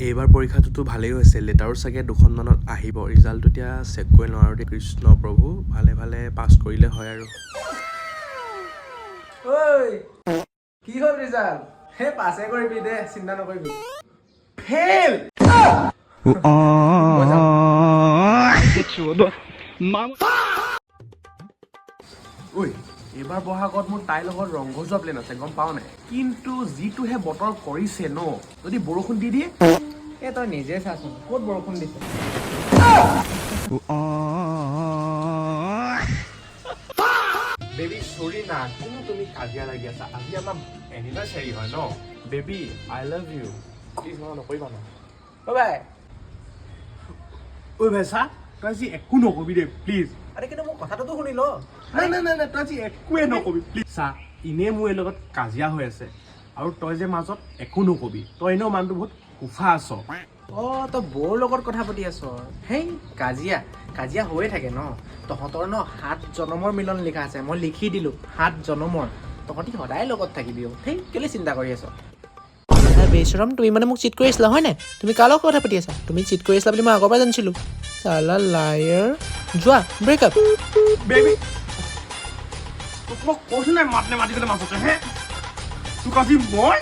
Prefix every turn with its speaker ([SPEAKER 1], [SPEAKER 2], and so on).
[SPEAKER 1] এইবাৰ পৰীক্ষাটোতো ভালেই হৈছে, লেটাৰো চাগে দুখনমানত আহিব। ৰিজাল্টটো এতিয়া চেক কৰি লওঁ আৰু কৃষ্ণ প্ৰভু ভালে ভালে পাছ কৰিলে হয় আৰু।
[SPEAKER 2] ঐ কি হ'ল ৰিজাল্ট? হে পাছে কৰিবি দে, চিন্তা নকৰিবি। ফেইল! ঐ এইবাৰ বহাগত মোৰ তাইৰ লগত ৰংঘৰ যোৱা প্লেন আছে, গম পাৱ নাই? কিন্তু যিটোহে বতৰ কৰিছে ন, যদি বৰষুণ দি দিয়ে। এই তই নিজে চাচোন ক'ত বৰষুণ দিছে। বেবী চৰি না, কিনো তুমি কাজিয়া লাগি আছা? আজি আমাৰ এনিভাৰ্চাৰী হয় ন। Baby I love you, please মনত নকৰিবা ন। ঐ ভাই, ঐ ভাই চা, তই আজি একো নকবি দে প্লিজ। আৰে কিন্তু মোৰ কথাটোতো শুনি ল। নাই নাই নাই নাই, তই আজি একোৱে নকবি প্লিজ। চা ইনে মোৰ এই লগত কাজিয়া হৈ আছে আৰু তই যে মাজত একো নকবি। তই এনেও মানুহটো বহুত কুফা আছ। অ' তই বৌৰ লগত কথা পাতি আছ? হেই কাজিয়া কাজিয়া হৈয়ে থাকে ন। তহঁতৰ ন 7 জনমৰ মিলন লিখা আছে, মই লিখি দিলো 7 জনমৰ। তহঁতি সদায় লগত থাকিবি। হেই কেলে চিন্তা কৰি আছ? বেচৰম, তুমি মানে মোক চিট কৰি আছিলা হয় নাই? তুমি কাৰ লগত কথা পাতি আছা? তুমি চিট কৰি আছিলা বুলি মই আগৰ পৰা জানিছিলো। চালা লায়াৰ। যোৱা ব্ৰেকআপ। বেবী তোক মই কৈছো নাই মাত নে মাতিবলৈ মাজতে হে তোক আজি মই